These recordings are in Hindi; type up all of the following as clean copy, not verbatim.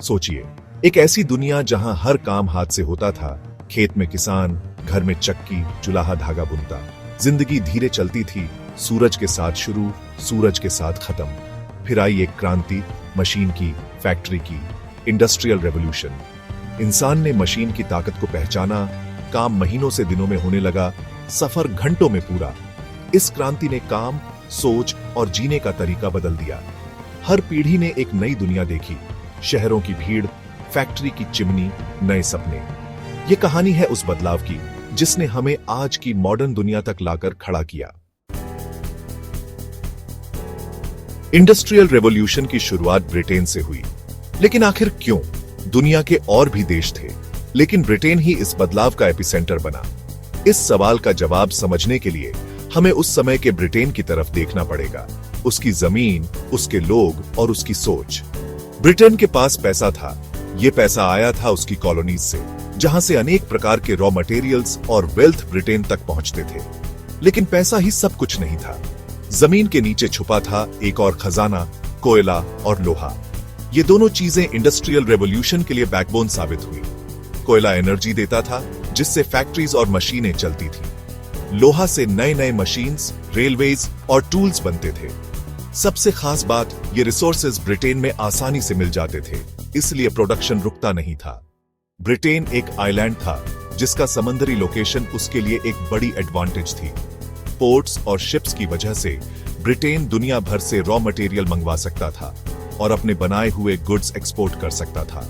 सोचिए, एक ऐसी दुनिया जहां हर काम हाथ से होता था। खेत में किसान, घर में चक्की, चुलाहा धागा बुनता। जिंदगी धीरे चलती थी, सूरज के साथ शुरू, सूरज के साथ खत्म। फिर आई एक क्रांति, मशीन की, फैक्ट्री की, इंडस्ट्रियल रेवोल्यूशन। इंसान ने मशीन की ताकत को पहचाना, काम महीनों से दिनों में होने लगा, सफर घंटों में पूरा। इस क्रांति ने काम, सोच और जीने का तरीका बदल दिया। हर पीढ़ी ने एक नई दुनिया देखी, शहरों की भीड़, फैक्ट्री की चिमनी, नए सपने। ये कहानी है उस बदलाव की जिसने हमें आज की मॉडर्न दुनिया तक लाकर खड़ा किया। इंडस्ट्रियल रेवोल्यूशन की शुरुआत ब्रिटेन से हुई, लेकिन आखिर क्यों? दुनिया के और भी देश थे, लेकिन ब्रिटेन ही इस बदलाव का एपिसेंटर बना। इस सवाल का जवाब समझने के लिए हमें उस समय के ब्रिटेन की तरफ देखना पड़ेगा, उसकी जमीन, उसके लोग और उसकी सोच। ब्रिटेन के पास पैसा था। यह पैसा आया था उसकी कॉलोनीज से, जहां से अनेक प्रकार के रॉ मटेरियल्स और वेल्थ ब्रिटेन तक पहुंचते थे। लेकिन पैसा ही सब कुछ नहीं था। जमीन के नीचे छुपा था एक और खजाना, कोयला और लोहा। ये दोनों चीजें इंडस्ट्रियल रेवोल्यूशन के लिए बैकबोन साबित हुई। कोयला एनर्जी देता था, जिससे फैक्ट्रीज और मशीनें चलती थी। लोहा से नए नए मशीन्स, रेलवेज और टूल्स बनते थे। सबसे खास बात, ये रिसोर्सेज ब्रिटेन में आसानी से मिल जाते थे, इसलिए प्रोडक्शन रुकता नहीं था। ब्रिटेन एक आइलैंड था, जिसका समंदरी लोकेशन उसके लिए एक बड़ी एडवांटेज थी। पोर्ट्स और शिप्स की वजह से ब्रिटेन दुनिया भर से रॉ मटेरियल मंगवा सकता था और अपने बनाए हुए गुड्स एक्सपोर्ट कर सकता था।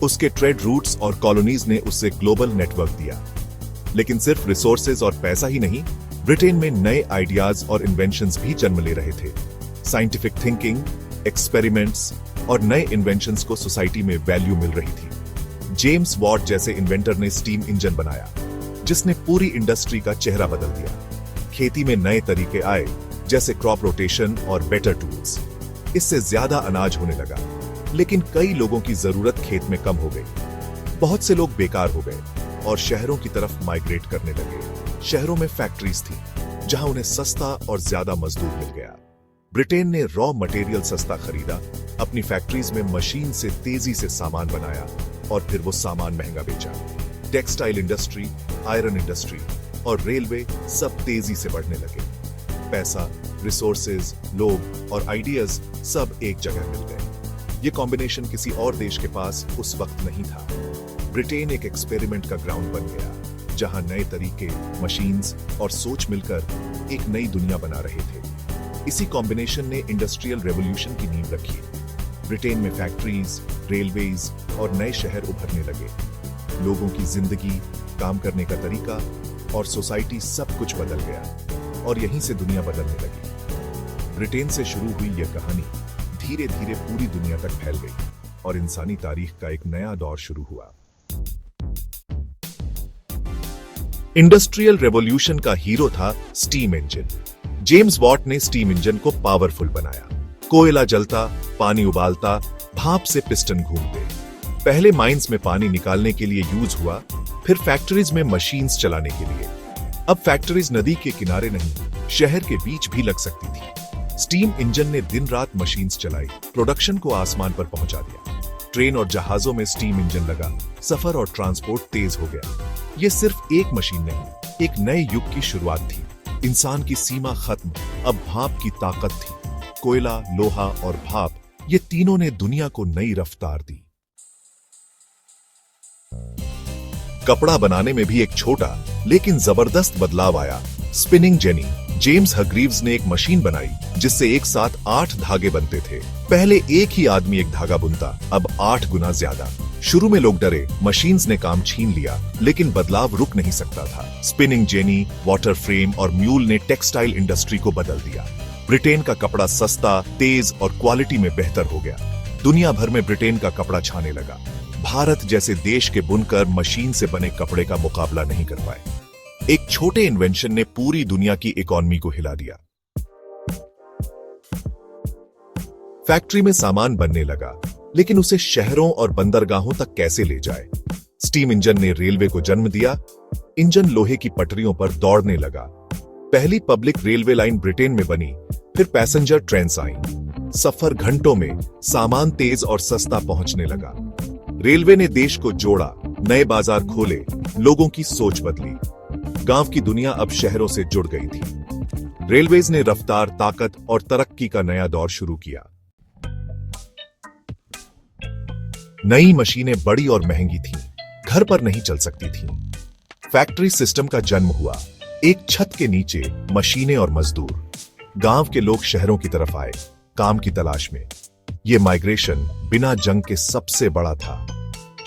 उसके ट्रेड रूट्स और कॉलोनीज ने उसे ग्लोबल नेटवर्क दिया। लेकिन सिर्फ रिसोर्सेज और पैसा ही नहीं, ब्रिटेन में नए आइडियाज और इन्वेंशंस भी जन्म ले रहे थे। साइंटिफिक थिंकिंग, एक्सपेरिमेंट्स और नए इन्वेंशंस को सोसाइटी में वैल्यू मिल रही थी। जेम्स वॉट जैसे इन्वेंटर ने स्टीम इंजन बनाया, जिसने पूरी इंडस्ट्री का चेहरा बदल दिया। खेती में नए तरीके आए, जैसे क्रॉप रोटेशन और बेटर टूल्स। इससे ज्यादा अनाज होने लगा, लेकिन कई लोगों की जरूरत खेत में कम हो गई। बहुत से लोग बेकार हो गए और शहरों की तरफ माइग्रेट करने लगे। शहरों में फैक्ट्रीज थी, जहां उन्हें सस्ता और ज्यादा मजदूर मिल गया। ब्रिटेन ने रॉ मटेरियल सस्ता खरीदा, अपनी फैक्ट्रीज में मशीन से तेजी से सामान बनाया और फिर वो सामान महंगा बेचा। टेक्सटाइल इंडस्ट्री, आयरन इंडस्ट्री और रेलवे सब तेजी से बढ़ने लगे। पैसा, रिसोर्सेज, लोग और आइडियाज सब एक जगह मिल गए। ये कॉम्बिनेशन किसी और देश के पास उस वक्त नहीं था। ब्रिटेन एक एक्सपेरिमेंट का ग्राउंड बन गया, जहां नए तरीके, मशीन्स और सोच मिलकर एक नई दुनिया बना रहे थे। इसी कॉम्बिनेशन ने इंडस्ट्रियल रेवोल्यूशन की नींव रखी। ब्रिटेन में फैक्ट्रीज, रेलवेज और नए शहर उभरने लगे। लोगों की जिंदगी, काम करने का तरीका और सोसाइटी सब कुछ बदल गया और यहीं से दुनिया बदलने लगी। ब्रिटेन से शुरू हुई यह कहानी धीरे धीरे पूरी दुनिया तक फैल गई और इंसानी तारीख का एक नया दौर शुरू हुआ। इंडस्ट्रियल रेवोल्यूशन का हीरो था स्टीम इंजन। जेम्स वॉट ने स्टीम इंजन को पावरफुल बनाया। कोयला जलता, पानी उबालता, भाप से पिस्टन घूमते। पहले माइंस में पानी निकालने के लिए यूज हुआ, फिर फैक्ट्रीज में मशीन्स चलाने के लिए। अब फैक्ट्रीज नदी के किनारे नहीं, शहर के बीच भी लग सकती थी। स्टीम इंजन ने दिन रात मशीन्स चलाई, प्रोडक्शन को आसमान पर पहुंचा दिया। ट्रेन और जहाजों में स्टीम इंजन लगा, सफर और ट्रांसपोर्ट तेज हो गया। यह सिर्फ एक मशीन नहीं, एक नए युग की शुरुआत थी। इंसान की सीमा खत्म, अब भाप की ताकत थी। कोयला, लोहा और भाप, ये तीनों ने दुनिया को नई रफ्तार दी। कपड़ा बनाने में भी एक छोटा लेकिन जबरदस्त बदलाव आया। Spinning jenny. जेम्स हरग्रीव्स ने एक मशीन बनाई, जिससे एक साथ 8 धागे बनते थे। पहले एक ही आदमी एक धागा बुनता, अब 8 गुना ज्यादा। शुरू में लोग डरे, मशीन्स ने काम छीन लिया, लेकिन बदलाव रुक नहीं सकता था। स्पिनिंग जेनी, वाटर फ्रेम और म्यूल ने टेक्सटाइल इंडस्ट्री को बदल दिया। ब्रिटेन का कपड़ा सस्ता, तेज और क्वालिटी में बेहतर हो गया। दुनिया भर में ब्रिटेन का कपड़ा छाने लगा। भारत जैसे देश के बुनकर मशीन से बने कपड़े का मुकाबला नहीं कर पाए। एक छोटे इन्वेंशन ने पूरी दुनिया की इकोनॉमी को हिला दिया। फैक्ट्री में सामान बनने लगा, लेकिन उसे शहरों और बंदरगाहों तक कैसे ले जाए? स्टीम इंजन ने रेलवे को जन्म दिया। इंजन लोहे की पटरियों पर दौड़ने लगा। पहली पब्लिक रेलवे लाइन ब्रिटेन में बनी, फिर पैसेंजर ट्रेन्स आईं। सफर घंटों में, सामान तेज और सस्ता पहुंचने लगा। रेलवे ने देश को जोड़ा, नए बाजार खोले, लोगों की सोच बदली। गांव की दुनिया अब शहरों से जुड़ गई थी। रेलवेज ने रफ्तार, ताकत और तरक्की का नया दौर शुरू किया। नई मशीनें बड़ी और महंगी थीं, घर पर नहीं चल सकती थीं। फैक्ट्री सिस्टम का जन्म हुआ, एक छत के नीचे मशीनें और मजदूर। गांव के लोग शहरों की तरफ आए, काम की तलाश में। यह माइग्रेशन बिना जंग के सबसे बड़ा था।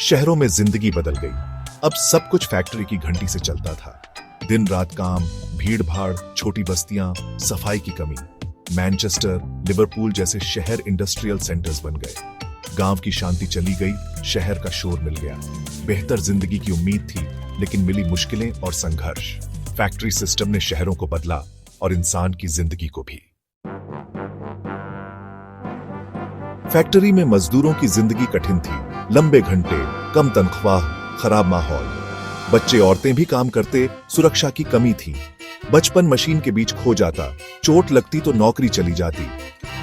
शहरों में जिंदगी बदल गई। अब सब कुछ फैक्ट्री की घंटी से चलता था। दिन रात काम, भीड़ भाड़, छोटी बस्तियां, सफाई की कमी। मैनचेस्टर, लिवरपूल जैसे शहर इंडस्ट्रियल सेंटर्स बन गए। गांव की शांति चली गई, शहर का शोर मिल गया। बेहतर जिंदगी की उम्मीद थी, लेकिन मिली मुश्किलें और संघर्ष। फैक्ट्री सिस्टम ने शहरों को बदला और इंसान की जिंदगी को भी। फैक्ट्री में मजदूरों की जिंदगी कठिन थी। लंबे घंटे, कम तनख्वाह, खराब माहौल। बच्चे औरतें भी काम करते, सुरक्षा की कमी थी। बचपन मशीन के बीच खो जाता, चोट लगती तो नौकरी चली जाती।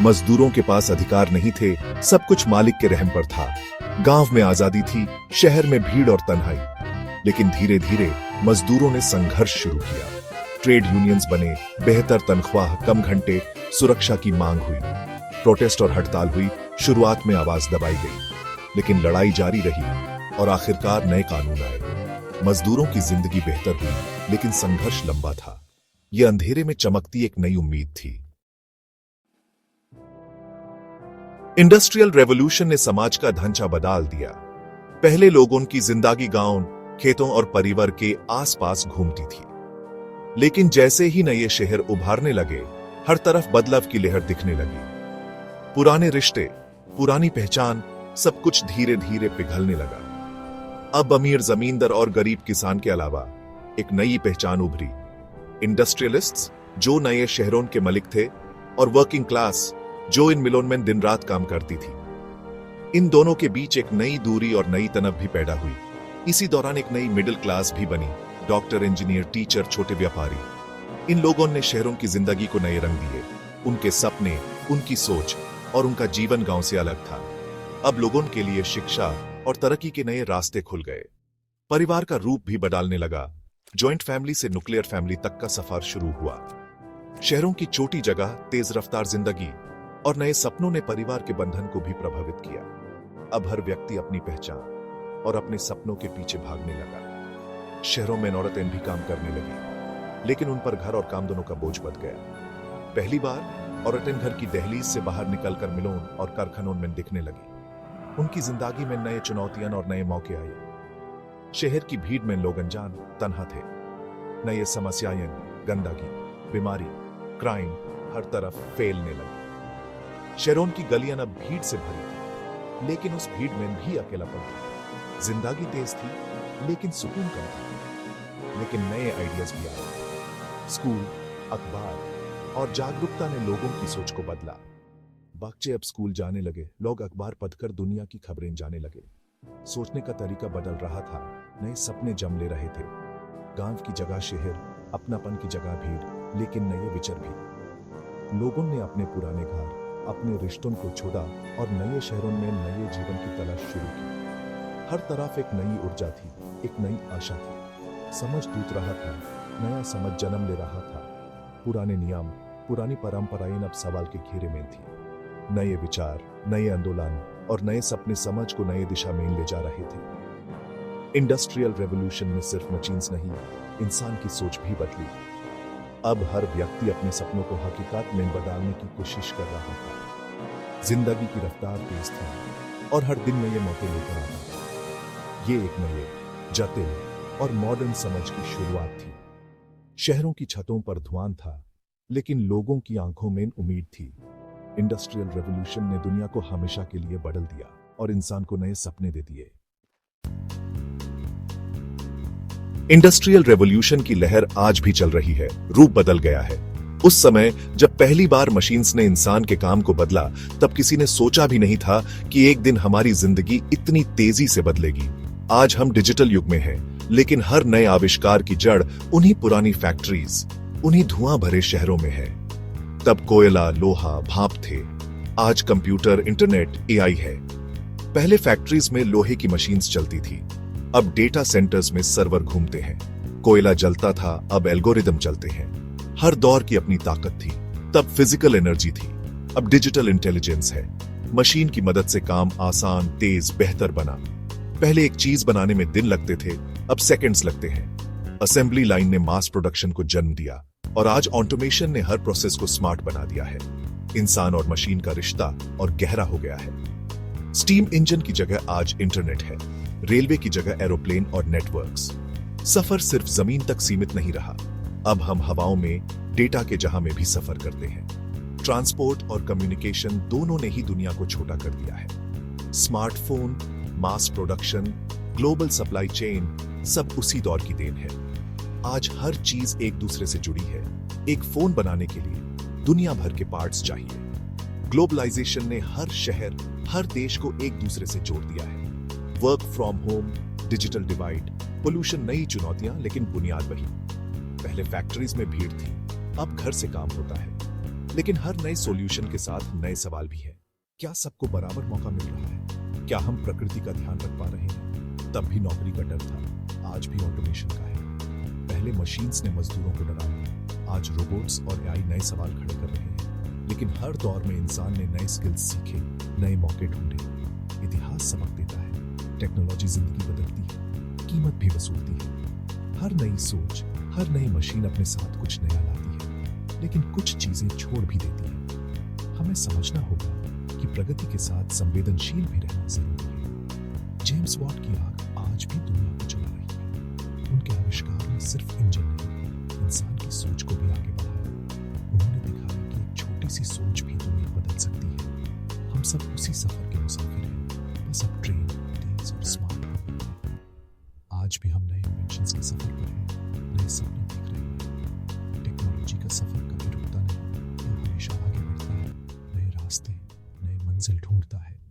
मजदूरों के पास अधिकार नहीं थे, सब कुछ मालिक के रहम पर था। गांव में आजादी थी, शहर में भीड़ और तन्हाई। लेकिन धीरे धीरे मजदूरों ने संघर्ष शुरू किया। ट्रेड यूनियंस बने, बेहतर तनख्वाह, कम घंटे, सुरक्षा की मांग हुई। प्रोटेस्ट और हड़ताल हुई, शुरुआत में आवाज दबाई गई, लेकिन लड़ाई जारी रही और आखिरकार नए कानून आए। मजदूरों की जिंदगी बेहतर हुई, लेकिन संघर्ष लंबा था। यह अंधेरे में चमकती एक नई उम्मीद थी। इंडस्ट्रियल रेवोल्यूशन ने समाज का ढांचा बदल दिया। पहले लोगों की जिंदगी गांव, खेतों और परिवार के आसपास घूमती थी। लेकिन जैसे ही नए शहर उभारने लगे, हर तरफ बदलाव की लहर दिखने लगी। पुराने रिश्ते, पुरानी पहचान, सब कुछ धीरे धीरे पिघलने लगा। अब अमीर जमींदार और गरीब किसान के अलावा एक नई पहचान उभरी। इंडस्ट्रियलिस्ट्स, जो नए शहरों के मालिक थे, और वर्किंग क्लास, जो इन मिलों में दिन रात काम करती थी। इन दोनों के बीच एक नई दूरी और नई तनव भी पैदा हुई। इसी दौरान एक नई मिडिल क्लास भी बनी। डॉक्टर, इंजीनियर, टीचर, छोटे व्यापारी। इन लोगों ने शहरों की जिंदगी को नए रंग दिए। उनके सपने, उनकी सोच और उनका जीवन गांव से अलग था। अब लोगों के लिए शिक्षा और तरक्की के नए रास्ते खुल गए। परिवार का रूप भी बदलने लगा। जॉइंट फैमिली से न्यूक्लियर फैमिली तक का सफर शुरू हुआ। शहरों की छोटी जगह, तेज रफ्तार जिंदगी और नए सपनों ने परिवार के बंधन को भी प्रभावित किया। अब हर व्यक्ति अपनी पहचान और अपने सपनों के पीछे भागने लगा। शहरों में औरतें भी काम करने लगी, लेकिन उन पर घर और काम दोनों का बोझ बढ़ गया। पहली बार औरतें घर की दहलीज से बाहर निकलकर मिलों और कारखानों में दिखने लगी। उनकी जिंदगी में नए चुनौतियां और नए मौके आए। शहर की भीड़ में लोग अनजान, तन्हा थे। नए समस्याएं, गंदगी, बीमारी, क्राइम हर तरफ फैलने लगी। शहरों की गलियां अब भीड़ से भरी थी, लेकिन उस भीड़ में भी अकेलापन था। जिंदगी तेज थी, लेकिन सुकून कम था। लेकिन नए आइडियाज भी आए। स्कूल, अखबार और जागरूकता ने लोगों की सोच को बदला। बच्चे अब स्कूल जाने लगे, लोग अखबार पढ़कर दुनिया की खबरें जाने लगे। सोचने का तरीका बदल रहा था, नए सपने जम ले रहे थे। गांव की जगह शहर, अपनापन की जगह भीड़, लेकिन नए विचार भी। लोगों ने अपने पुराने घर, अपने रिश्तों को छोड़ा और नए शहरों में नए जीवन की तलाश शुरू की। हर तरफ एक नई ऊर्जा थी, एक नई आशा थी। समझ टूट रहा था, नया समझ जन्म ले रहा था। पुराने नियम, पुरानी परंपराएं अब सवाल के घेरे में थी। नए विचार, नए आंदोलन और नए सपने समाज को नए दिशा में ले जा रहे थे। इंडस्ट्रियल रेवोल्यूशन में सिर्फ मशीन्स नहीं, इंसान की सोच भी बदली। अब हर व्यक्ति अपने सपनों को हकीकत में बदलने की कोशिश कर रहा था। जिंदगी की रफ्तार तेज थी और हर दिन नए मौके लेकर आता था। ये एक नए, जटिल और मॉडर्न समझ की शुरुआत थी। शहरों की छतों पर धुआं था, लेकिन लोगों की आंखों में उम्मीद थी। इंडस्ट्रियल रेवोल्यूशन ने दुनिया को हमेशा के लिए बदल दिया और इंसान को नए सपने दे दिए। इंडस्ट्रियल रेवोल्यूशन की लहर आज भी चल रही है, रूप बदल गया है। उस समय जब पहली बार मशीन्स ने इंसान के काम को बदला, तब किसी ने सोचा भी नहीं था कि एक दिन हमारी जिंदगी इतनी तेजी से बदलेगी। आज हम डिजिटल युग में हैं, लेकिन हर नए आविष्कार की जड़ उन्हीं पुरानी फैक्ट्रीज, उन्हीं धुआं भरे शहरों में है। तब कोयला, लोहा, भाप थे, आज कंप्यूटर, इंटरनेट, एआई है। पहले फैक्ट्रीज में लोहे की मशीन्स चलती थी, अब डेटा सेंटर्स में सर्वर घूमते हैं। कोयला जलता था, अब एल्गोरिदम चलते हैं। हर दौर की अपनी ताकत थी। तब फिजिकल एनर्जी थी, अब डिजिटल इंटेलिजेंस है। मशीन की मदद से काम आसान, तेज, बेहतर बना। पहले एक चीज बनाने में दिन लगते थे, अब सेकंड्स लगते हैं। असेंबली लाइन ने मास प्रोडक्शन को जन्म दिया और आज ऑटोमेशन ने हर प्रोसेस को स्मार्ट बना दिया है। इंसान और मशीन का रिश्ता और गहरा हो गया है। स्टीम इंजन की जगह आज इंटरनेट है, रेलवे की जगह एरोप्लेन और नेटवर्क्स। सफर सिर्फ जमीन तक सीमित नहीं रहा, अब हम हवाओं में, डेटा के जहां में भी सफर करते हैं। ट्रांसपोर्ट और कम्युनिकेशन दोनों ने ही दुनिया को छोटा कर दिया है। Smartphone, mass production, global supply chain, सब उसी दौर की देन है। आज हर चीज एक दूसरे से जुड़ी है। एक फोन बनाने के लिए दुनिया भर के पार्ट्स चाहिए। ग्लोबलाइजेशन ने हर शहर, हर देश को एक दूसरे से जोड़ दिया है। Work from home, digital divide, pollution, नई चुनौतियां, लेकिन बुनियाद वही। पहले फैक्ट्रीज में भीड़ थी, अब घर से काम होता है। लेकिन हर नए सॉल्यूशन के साथ नए सवाल भी हैं। क्या सबको बराबर मौका मिल रहा है? क्या हम प्रकृति का ध्यान रख पा रहे हैं? तब भी नौकरी का डर था, आज भी ऑटोमेशन का है। पहले मशीन्स ने मजदूरों को डराया, आज रोबोट्स और एआई नए सवाल खड़े कर रहे हैं। लेकिन हर दौर में इंसान ने नए स्किल्स सीखे, नए मौके ढूंढे। इतिहास सबक देता है, टेक्नोलॉजी जिंदगी बदलती है, कीमत भी वसूलती है। हर नई सोच, हर नई मशीन अपने साथ कुछ नया लाती है, लेकिन कुछ चीजें छोड़ भी देती है। हमें समझना होगा कि प्रगति के साथ संवेदनशील भी रहना जरूरी है। जेम्स वॉट की आग आज भी दुनिया को जला रही है। उनके आविष्कार ने सिर्फ इंजन नहीं, इंसान की सोच को भी आगे बढ़ाया। उन्होंने दिखाया कि एक छोटी सी सोच भी दुनिया बदल सकती है। हम सब उसी सफर के मुसाफिर हैं, बस अब ट्रेन, तेज और स्मार्ट हो गए। आज भी हम नए इन्वेंशंस के सफर पर हैं, नए सपने देख रहे हैं। टेक्नोलॉजी का सफर कभी रुकता नहीं, यह हमेशा आगे बढ़ता है, नए रास्ते, नए मंजिल ढूंढता है।